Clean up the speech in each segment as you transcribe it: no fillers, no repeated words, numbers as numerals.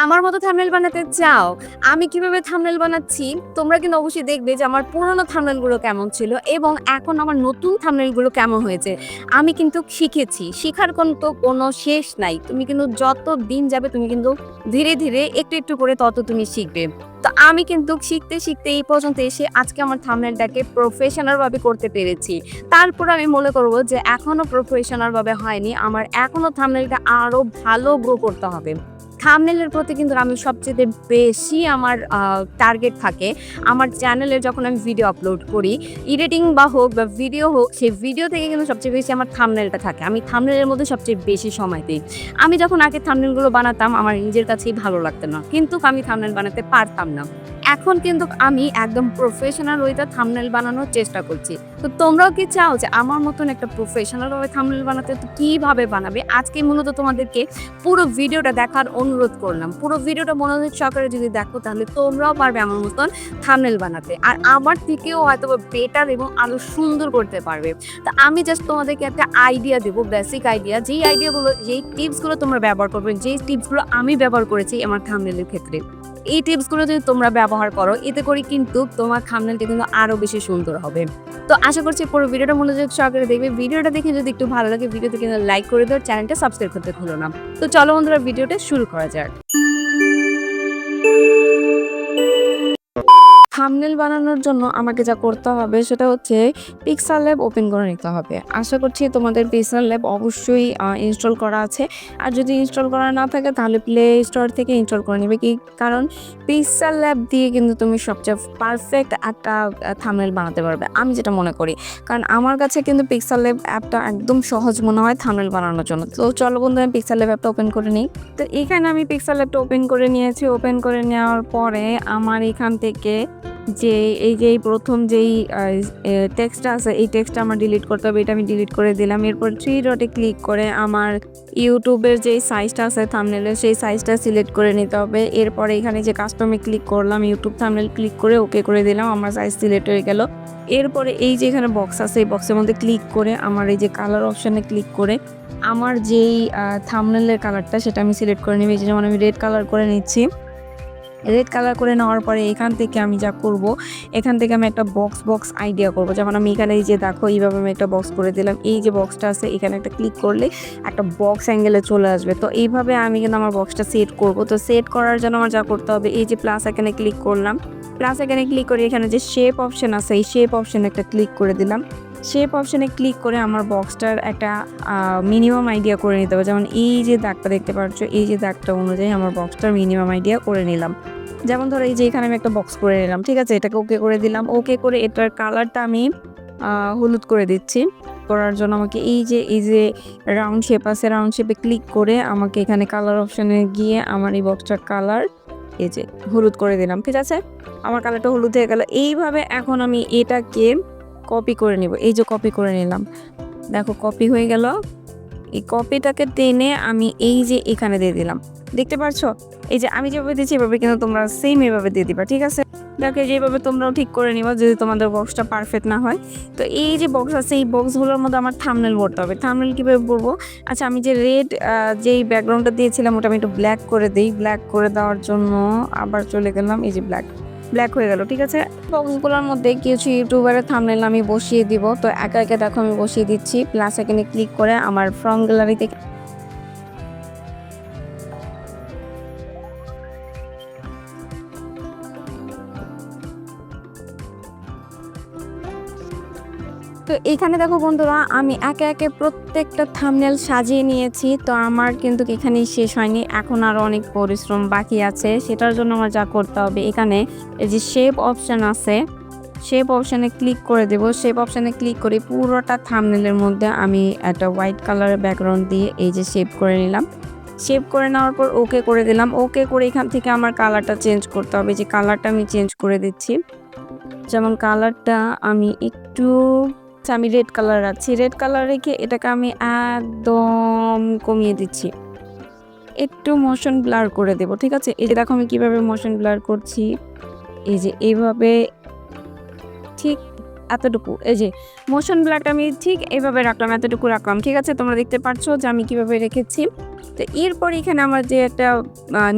আমার মতো থাম্বনেল বানাতে চাও? আমি কিভাবে থাম্বনেল বানাচ্ছি, তোমরা কিন্তু অবশ্যই দেখবে যে আমার পুরনো থাম্বনেলগুলো কেমন ছিল এবং এখন আমার নতুন থাম্বনেলগুলো কেমন হয়েছে। আমি কিন্তু শিখেছি। শিখার কিন্তু কোনো শেষ নাই। তুমি কিন্তু যত দিন যাবে তুমি কিন্তু ধীরে, ধীরে একটু, একটু করে তত তুমি শিখবে। তো আমি কিন্তু শিখতে, শিখতে এই পর্যন্ত এসে আজকে আমার থাম্বনেলটাকে প্রফেশনাল ভাবে করতে পেরেছি। তারপর আমি মনে করব যে এখনো প্রফেশনাল ভাবে হয়নি। আমার এখনো থাম্বনেলটা আরো ভালো গ্রো করতে হবে। থাম্বনেইলের প্রতি কিন্তু আমি সবচাইতে বেশি আমার টার্গেট থাকে। আমার চ্যানেলে যখন আমি ভিডিও আপলোড করি, এডিটিং হোক বা ভিডিও হোক, সেই ভিডিও থেকে কিন্তু সবচেয়ে বেশি আমার থাম্বনেইলটা থাকে। আমি থাম্বনেইলের মধ্যে সবচেয়ে বেশি সময় দেই। আমি যখন আগে থাম্বনেইলগুলো বানাতাম, আমার নিজের কাছেই ভালো লাগতো না। কিন্তু আমি থাম্বনেইল বানাতে পারতাম না। এখন কিন্তু আমি একদম প্রফেশনাল ওয়েতে থাম্বনেইল বানানোর চেষ্টা করছি। তো তোমরাও কি চাও যে আমার মতন একটা প্রফেশনাল ভাবে থাম্বনেইল বানাতে? তো কিভাবে বানাবে? আজকে মূলত তোমাদেরকে পুরো ভিডিওটা দেখার অনুরোধ করলাম। পুরো ভিডিওটা মনোযোগ সহকারে যদি দেখো তাহলে তোমরাও পারবে আমার মতন থাম্বনেইল বানাতে। আর আমার থেকেও হয়তোবা বেটার এবং আরো সুন্দর করতে পারবে। তো আমি জাস্ট তোমাদেরকে একটা আইডিয়া দেব, বেসিক আইডিয়া। যেই আইডিয়াগুলো, যেই টিপসগুলো তোমরা ব্যবহার করবে, যেই টিপসগুলো আমি ব্যবহার করেছি আমার থাম্বনেইলের ক্ষেত্রে। এই টিপসগুলো যদি তোমরা ব্যবহার করো, এতে করে কিন্তু তোমার থাম্বনেইলটা কিন্তু আরো বেশি সুন্দর হবে। তো আশা করছি পুরো ভিডিওটা মনোযোগ সহকারে দেখবে। ভিডিওটা দেখে যদি একটু ভালো লাগে, ভিডিওতে কিন্তু লাইক করে দাও, চ্যানেলটা সাবস্ক্রাইব করতে ভুলো না। তো চলো বন্ধুরা, ভিডিওটা শুরু করা যাক। থাম্বনেইল বানানোর জন্য আমাকে যা করতে হবে সেটা হচ্ছে পিক্সেল ল্যাব ওপেন করে নিতে হবে। আশা করছি তোমাদের পিক্সেল ল্যাব অবশ্যই ইনস্টল করা আছে। আর যদি ইনস্টল করা না থাকে তাহলে প্লে স্টোর থেকে ইনস্টল করে নেবে। কি কারণ পিক্সেল ল্যাব দিয়ে কিন্তু তুমি সবচেয়ে পারফেক্ট একটা থাম্বনেইল বানাতে পারবে, আমি যেটা মনে করি। কারণ আমার কাছে কিন্তু পিক্সেল ল্যাব অ্যাপটা একদম সহজ মনে হয় থাম্বনেইল বানানোর জন্য। তো চলো বন্ধু, আমি পিক্সেল ল্যাব অ্যাপটা ওপেন করে নিই। তো এখানে আমি পিক্সেল ল্যাবটা ওপেন করে নিয়েছি। ওপেন করে নেওয়ার পরে আমার এখান থেকে যে এই প্রথম যেই টেক্সটটা আছে, এই টেক্সটটা আমার ডিলিট করতে হবে। এটা আমি ডিলিট করে দিলাম। এরপর 3 ডটে ক্লিক করে আমার ইউটিউবের যেই সাইজটা আছে থাম্বনেইলের, সেই সাইজটা সিলেক্ট করে নিতে হবে। এরপরে এখানে যে কাস্টমে ক্লিক করলাম, ইউটিউব থাম্বনেইল ক্লিক করে ওকে করে দিলাম। আমার সাইজ সিলেক্ট হয়ে গেল। এরপরে এই যে এখানে বক্স আছে, এই বক্সের মধ্যে ক্লিক করে আমার এই যে কালার অপশানে ক্লিক করে আমার যেই থাম্বনেইলের কালারটা সেটা আমি সিলেক্ট করে নিব। যেমন আমি রেড কালার করে নিচ্ছি। রেড কালার করে নেওয়ার পরে এখান থেকে আমি যা করব, এখান থেকে আমি একটা বক্স আইডিয়া করব। যেমন আমি এখানে এই যে দেখো, এইভাবে আমি একটা বক্স করে দিলাম। এই যে বক্সটা আছে এখানে একটা ক্লিক করলে একটা বক্স অ্যাঙ্গেলে চলে আসবে। তো এইভাবে আমি কিন্তু আমার বক্সটা সেট করব। তো সেট করার জন্য আমার যা করতে হবে, এই যে প্লাস এখানে ক্লিক করলাম। প্লাস এখানে ক্লিক করে এখানে যে শেপ অপশন আছে, এই শেপ অপশনে একটা ক্লিক করে দিলাম। শেপ অপশনে ক্লিক করে আমার বক্সটার একটা মিনিমাম আইডিয়া করে নিতে হবে। যেমন এই যে দাগটা দেখতে পাচ্ছ, এই যে দাগটা অনুযায়ী আমার বক্সটার মিনিমাম আইডিয়া করে নিলাম। যেমন ধরো এই যে এখানে আমি একটা বক্স করে নিলাম, ঠিক আছে? এটাকে ওকে করে দিলাম। ওকে করে এটার কালারটা আমি হলুদ করে দিচ্ছি। করার জন্য আমাকে এই যে রাউন্ড শেপ আছে, রাউন্ড শেপে ক্লিক করে আমাকে এখানে কালার অপশানে গিয়ে আমার এই বক্সটার কালার এই যে হলুদ করে দিলাম, ঠিক আছে? আমার কালারটা হলুদ হয়ে গেল। এইভাবে এখন আমি এটাকে কপি করে নিব। এই যে কপি করে নিলাম, দেখো কপি হয়ে গেল। এই কপিটাকে টেনে আমি এই যে এখানে দিয়ে দিলাম, দেখতে পাচ্ছো? এই যে আমি যেভাবে দিচ্ছি এভাবে কিন্তু তোমরা সেম এভাবে দিয়ে দিবা, ঠিক আছে? দেখো যেভাবে তোমরাও ঠিক করে নিবা যদি তোমাদের বক্সটা পারফেক্ট না হয়। তো এই যে বক্স আছে, এই বক্সগুলোর মধ্যে আমার থাম্বনেইল ভরতে হবে। থাম্বনেইল কীভাবে ভরবো? আচ্ছা, আমি যে রেড যেই ব্যাকগ্রাউন্ডটা দিয়েছিলাম ওটা আমি একটু ব্ল্যাক করে দিই। ব্ল্যাক করে দেওয়ার জন্য আবার চলে গেলাম, এই যে ব্ল্যাক হয়ে গেল, ঠিক আছে? বক্সগুলোর মধ্যে কিছু ইউটিউবারের থাম্বনেইল আমি বসিয়ে দিব। তো একা একা দেখো আমি বসিয়ে দিচ্ছি। প্লাস এখানে ক্লিক করে আমার ফ্রম গ্যালারি থেকে তো এইখানে দেখো বন্ধুরা, আমি একে একে প্রত্যেকটা থাম্বনেইল সাজিয়ে নিয়েছি। তো আমার কিন্তু এখানেই শেষ হয়নি, এখন আরও অনেক পরিশ্রম বাকি আছে। সেটার জন্য আমার যা করতে হবে, এখানে এই যে শেপ অপশান আছে, শেপ অপশানে ক্লিক করে দেব। শেপ অপশানে ক্লিক করে পুরোটা থাম্বনেইলের মধ্যে আমি একটা হোয়াইট কালারের ব্যাকগ্রাউন্ড দিয়ে এই যে শেপ করে নিলাম। শেপ করে নেওয়ার পর ওকে করে দিলাম। ওকে করে এখান থেকে আমার কালারটা চেঞ্জ করতে হবে। যে কালারটা আমি চেঞ্জ করে দিচ্ছি। যেমন কালারটা আমি একটু, আমি রেড কালার রাখছি। রেড কালার রেখে এটাকে আমি একদম কমিয়ে দিচ্ছি। একটু মোশন ব্লার করে দেব, ঠিক আছে? এই যে দেখো আমি কিভাবে মোশন ব্লার করছি। এই যে এইভাবে ঠিক এতটুকু। এই যে মোশন ব্লারটা আমি ঠিক এভাবে রাখলাম, এতটুকু রাখলাম। ঠিক আছে? তোমরা দেখতে পাচ্ছ যে আমি কিভাবে রেখেছি। তো এরপর এখানে আমার যে একটা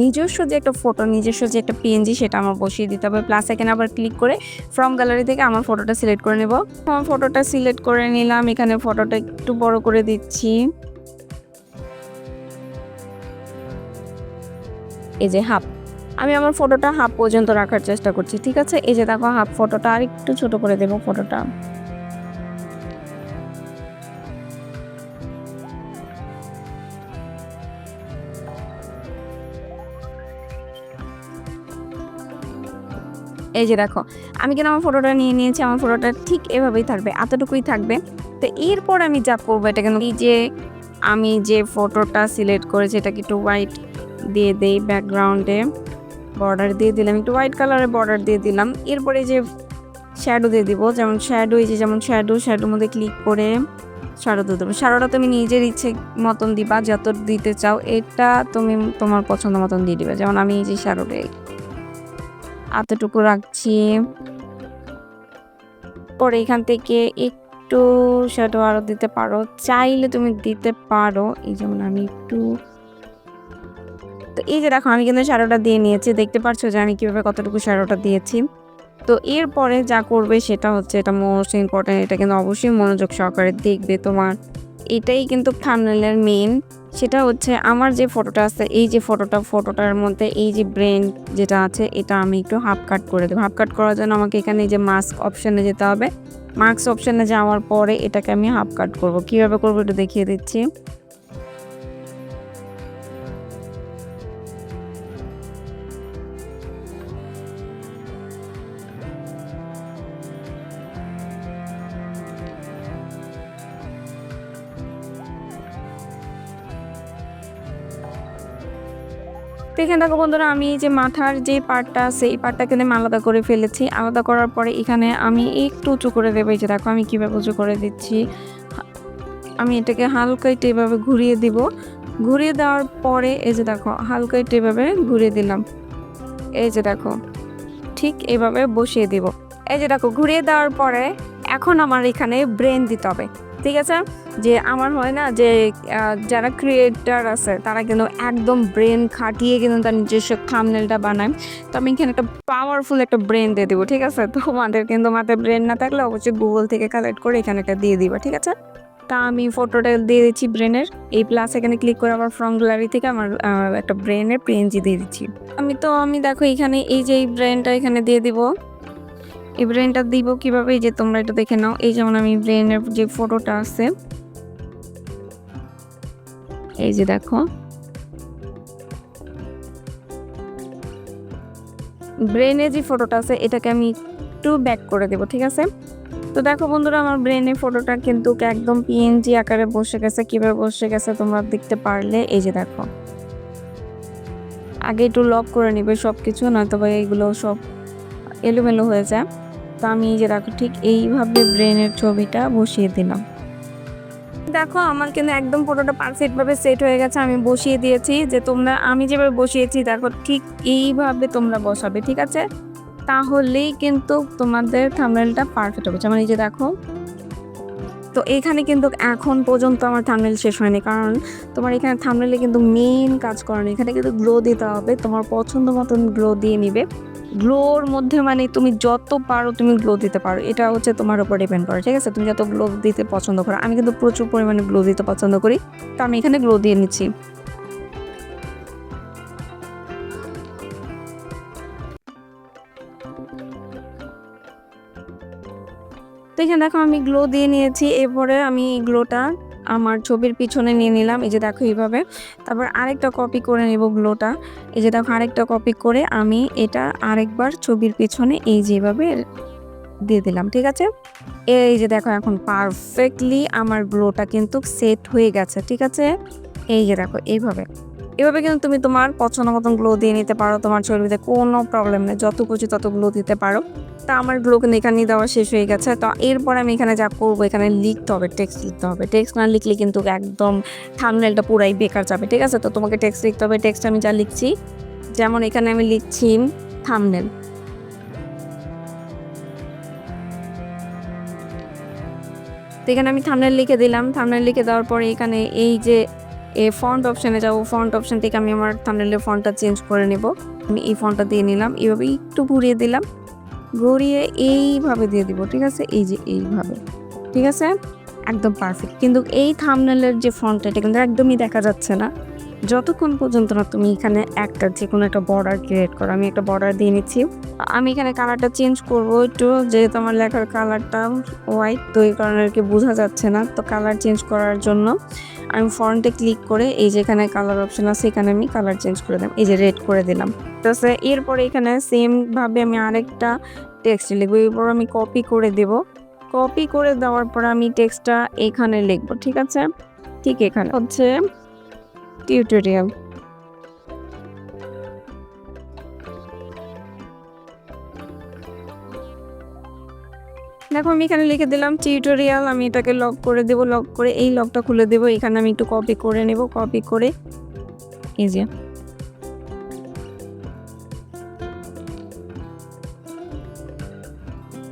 নিজস্ব যে একটা ফটো, নিজস্ব যে একটা পিএনজি সেটা আমার বসিয়ে দিতে হবে। প্লাস এখানে আবার ক্লিক করে ফ্রম গ্যালারি থেকে আমার ফটোটা সিলেক্ট করে নেব। আমার ফটোটা সিলেক্ট করে নিলাম। এখানে ফটোটা একটু বড় করে দিচ্ছি। এই যে হাফ, আমি আমার ফটোটা হাফ পর্যন্ত রাখার চেষ্টা করছি। ঠিক আছে? এই যে দেখো হাফ ফটোটা আর একটু ছোট করে দেব ফটোটা। এই যে দেখো আমি কিন্তু আমার ফটোটা নিয়ে নিয়েছি। আমার ফটোটা ঠিক এভাবেই থাকবে, এতটুকুই থাকবে। তো এরপর আমি যা করবো এটা কিন্তু এই যে আমি যে ফটোটা সিলেক্ট করেছি এটাকে একটু হোয়াইট দিয়ে দেই, ব্যাকগ্রাউন্ডে বর্ডার দিয়ে দিলাম, একটু হোয়াইট কালারের বর্ডার দিয়ে দিলাম। এরপরে যে শ্যাডো দিয়ে দিব, যেমন শ্যাডো, এই যে যেমন শ্যাডোর মধ্যে ক্লিক করে শ্যাডো দিয়ে দেবো। শ্যাডোটা তুমি নিজের ইচ্ছে মতন দিবা, যত দিতে চাও এটা তুমি তোমার পছন্দ মতন দিয়ে দিবে। যেমন আমি এই যে শ্যাডোটা এতটুকু রাখছি। পরে এখান থেকে একটু শ্যাডো আরো দিতে পারো, চাইলে তুমি দিতে পারো। এই যেমন আমি একটু, তো এই যে দেখো আমি কিন্তু শ্যাডোটা দিয়ে নিয়েছি। দেখতে পাচ্ছো যে আমি কিভাবে কতটুকু শ্যাডোটা দিয়েছি। তো এরপরে যা করবে সেটা হচ্ছে, এটা মোস্ট ইম্পর্টেন্ট, এটা কিন্তু অবশ্যই মনোযোগ সহকারে দেখবে তোমার। এটাই কিন্তু থাম্বনেইলের মেইন। সেটা হচ্ছে আমার যে ফটোটা আছে, এই যে ফটোটার মধ্যে এই যে ব্রেন যেটা আছে এটা আমি একটু হাফ কাট করে দেবো। হাফ কাট করার জন্য আমাকে এখানে এই যে মাস্ক অপশানে যেতে হবে। মাস্ক অপশানে যাওয়ার পরে এটাকে আমি হাফ কাট করব। কীভাবে করবো একটু দেখিয়ে দিচ্ছি। তো এখানে দেখো বন্ধুরা, আমি যে মাথার যে পার্টটা আছে এই পার্টটা কিন্তু আমি আলাদা করে ফেলেছি। আলাদা করার পরে এখানে আমি একটু উঁচু করে দেবো। এই যে দেখো আমি কীভাবে উঁচু করে দিচ্ছি। আমি এটাকে হালকা একটু এভাবে ঘুরিয়ে দিব। ঘুরিয়ে দেওয়ার পরে এই যে দেখো হালকা একটু এভাবে ঘুরিয়ে দিলাম। এই যে দেখো ঠিক এভাবে বসিয়ে দিব। এই যে দেখো ঘুরিয়ে দেওয়ার পরে এখন আমার এখানে ব্রেন দিতে হবে। ঠিক আছে? যে আমার হয় না যে যারা ক্রিয়েটার আছে তারা কিন্তু একদম ব্রেন খাটিয়ে কিন্তু তার নিজস্ব থাম্বনেলটা বানায়। তো আমি এখানে একটা পাওয়ারফুল একটা ব্রেন দিয়ে দেবো। ঠিক আছে? তোমাদের কিন্তু মাথায় ব্রেন না থাকলে অবশ্যই গুগল থেকে কালেক্ট করে এখানে একটা দিয়ে দিবা। ঠিক আছে? তা আমি ফটোটা দিয়ে দিচ্ছি ব্রেনের। এই প্লাস এখানে ক্লিক করে আবার ফ্রম গ্যালারি থেকে আমার একটা ব্রেনের পিএনজি দিয়ে দিচ্ছি। আমি দেখো এখানে এই যে এই ব্রেনটা এখানে দিয়ে দিব। এই ব্রেনটা দিব কিভাবে, এই যে তোমরা এটা দেখে নাও। এই যেমন আমি ব্রেনের যে ফটোটা আছে, এই যে দেখো ব্রেনের যে ফটোটা আছে এটাকে আমি একটু ব্যাক করে দেব। ঠিক আছে? তো দেখো বন্ধুরা আমার ব্রেনের ফটোটা কিন্তু একদম পিএনজি আকারে বসে গেছে। কিভাবে বসে গেছে তোমরা দেখতে পারলে। এই যে দেখো, আগে একটু লক করে নিবে সবকিছু, নয়তো বা এইগুলো সব এলোমেলো হয়ে যায়। তো আমি এই যে দেখো ঠিক এইভাবে ব্রেনের ছবিটা বসিয়ে দিলাম। দেখো আমার কিন্তু একদম ফটোটা পারফেক্টভাবে সেট হয়ে গেছে। আমি বসিয়ে দিয়েছি, যে তোমরা আমি যেভাবে বসিয়েছি দেখো ঠিক এইভাবে তোমরা বসাবে। ঠিক আছে? তাহলেই কিন্তু তোমাদের থাম্বনেলটা পারফেক্ট হবে। যেমন এই যে দেখো, তো এখানে কিন্তু এখন পর্যন্ত আমার থাম্বনেল শেষ হয়নি, কারণ তোমার এখানে থাম্বনেলে কিন্তু মেইন কাজ করেনি। এখানে কিন্তু গ্লো দিতে হবে, তোমার পছন্দ মতন গ্লো দিয়ে নিবে। গ্লোর মধ্যে মানে তুমি যত পারো তুমি গ্লো দিতে পারো, এটা হচ্ছে তোমার উপর ডিপেন্ড করে। ঠিক আছে? তুমি যত গ্লো দিতে পছন্দ করো। আমি কিন্তু প্রচুর পরিমাণে গ্লো দিতে পছন্দ করি, তো আমি এখানে গ্লো দিয়ে নিচ্ছি। তো এখানে দেখো আমি গ্লো দিয়ে নিয়েছি। এরপরে আমি গ্লোটা আমার ছবির পিছনে নিয়ে নিলাম। এই যে দেখো এইভাবে। তারপর আরেকটা কপি করে নেব গ্লোটা। এই যে দেখো আরেকটা কপি করে আমি এটা আরেকবার ছবির পিছনে এই যেভাবে দিয়ে দিলাম। ঠিক আছে? এই যে দেখো এখন পারফেক্টলি আমার গ্লোটা কিন্তু সেট হয়ে গেছে। ঠিক আছে? এই যে দেখো এভাবে কিন্তু তুমি তোমার পছন্দ মতন গ্লো দিয়ে নিতে পারো। তোমার ছবিতে কোনো প্রবলেম নেই, যত খুশি তত গ্লো দিতে পারো। তা আমার গ্লো কিন্তু এখানে দেওয়া শেষ হয়ে গেছে। তো এরপর আমি এখানে যা করবো, এখানে লিখতে হবে, টেক্সট লিখতে হবে। টেক্সট না লিখলে কিন্তু একদম থাম্বনেলটা পুরাই বেকার যাবে। ঠিক আছে? তো তোমাকে টেক্সট লিখতে হবে। টেক্সট আমি যা লিখছি, যেমন এখানে আমি লিখছি থাম্বনেল। তো এখানে আমি লিখছি থাম্বনেল, তো এখানে আমি থাম্বনেল লিখে দিলাম। থাম্বনেল লিখে দেওয়ার পরে এখানে এই যে ফন্ট অপশানে যাবো, ফন্ট অপশান থেকে আমি আমার থাম্বনেলের ফন্টটা চেঞ্জ করে নেব। আমি এই ফন্টটা দিয়ে নিলাম, এইভাবে একটু ঘুরিয়ে দিলাম, ঘুরিয়ে এইভাবে দিয়ে দিব, ঠিক আছে? এই যে এইভাবে, ঠিক আছে? একদম পারফেক্ট। কিন্তু এই থাম্বনেলের যে ফন্টটা এটা কিন্তু একদমই দেখা যাচ্ছে না যতক্ষণ পর্যন্ত না তুমি এখানে একটা যে কোনো একটা বর্ডার ক্রিয়েট করো। আমি একটা বর্ডার দিয়ে নিচ্ছি। আমি এখানে কালারটা চেঞ্জ করব একটু, যেহেতু আমার লেখার কালারটা হোয়াইট, তো এই কারণে আর কি বোঝা যাচ্ছে না। তো কালার চেঞ্জ করার জন্য আমি ফন্টে ক্লিক করে এই যে এখানে কালার অপশন আছে, এখানে আমি কালার চেঞ্জ করে দিলাম, এই যে রেড করে দিলাম। তো এরপরে এখানে সেম ভাবে আমি আরেকটা টেক্সট লিখবো, এরপর আমি কপি করে দেব। কপি করে দেওয়ার পর আমি টেক্সটটা এখানে লিখবো, ঠিক আছে? ঠিক এখানে হচ্ছে টিউটোরিয়াল। দেখো আমি এখানে লিখে দিলাম টিউটোরিয়াল। আমি এটাকে লক করে দেব, লক করে এই লকটা খুলে দেব। এখানে আমি একটু কপি করে নেব, কপি করে এই যে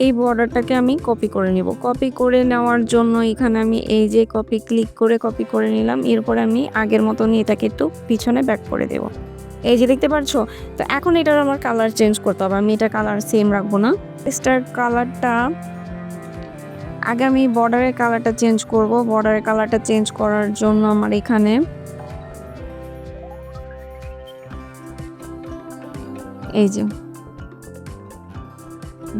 এই বর্ডারটাকে আমি কপি করে নেব। কপি করে নেওয়ার জন্য এখানে আমি এই যে কপি ক্লিক করে কপি করে নিলাম। এরপর আমি আগের মতনই এটাকে একটু পিছনে ব্যাক করে দেব। এই যে দেখতে পাচ্ছ? তো এখন এটার আমার কালার চেঞ্জ করতে হবে। আমি এটা কালার সেম রাখবো না। স্টার কালারটা আগে আমি বর্ডারের কালারটা চেঞ্জ করব। বর্ডারের কালারটা চেঞ্জ করার জন্য আমার এখানে এই যে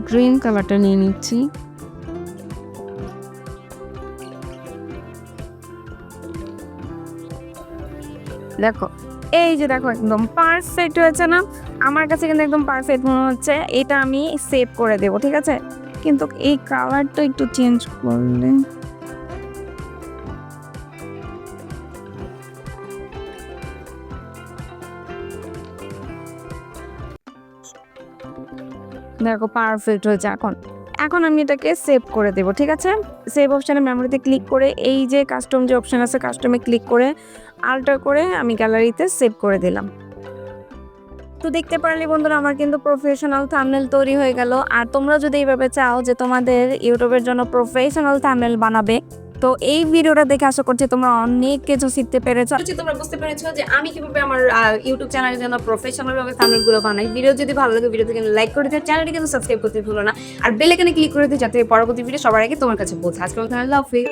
গ্রিন কালারটা নিয়ে নিচ্ছি। দেখো এই যে দেখো একদম পারফেক্ট হয়েছে না? আমার কাছে কিন্তু একদম পারফেক্ট মনে হচ্ছে। এটা আমি সেভ করে দেব, ঠিক আছে? কিন্তু এই কালারটা একটু চেঞ্জ করলে দেখো পারফেক্ট হয়েছে। এখন এখন আমি এটাকে সেভ করে দেব, ঠিক আছে? সেভ অপশানে মেমোরিতে ক্লিক করে এই যে কাস্টম যে অপশান আছে, কাস্টমে ক্লিক করে আল্টার করে আমি গ্যালারিতে সেভ করে দিলাম। তো দেখতে পারলে বন্ধুরা আমার কিন্তু প্রফেশনাল থাম্বনেল তৈরি হয়ে গেল। আর তোমরা যদি এইভাবে চাও যে তোমাদের ইউটিউবের জন্য প্রফেশনাল থাম্বনেল বানাবে, তো এই ভিডিওটা দেখে আশা করছি তোমরা অনেক কিছু শিখতে পেরেছো। তোমরা বুঝতে পেরেছো যে আমি কিভাবে আমার ইউটিউব চ্যানেলের জন্য প্রফেশনাল ভাবে থাম্বনেল গুলো বানাই। ভিডিও যদি ভালো লাগে ভিডিওতে কিন্তু লাইক করে দিও, চ্যানেলটি কিন্তু সাবস্ক্রাইব করতে ভুলো না, আর বেল আইকনে ক্লিক করে দিও যাতে পরবর্তী ভিডিও সবার আগে তোমার কাছে পৌঁছে। আজকে আল্লাহ হাফেজ।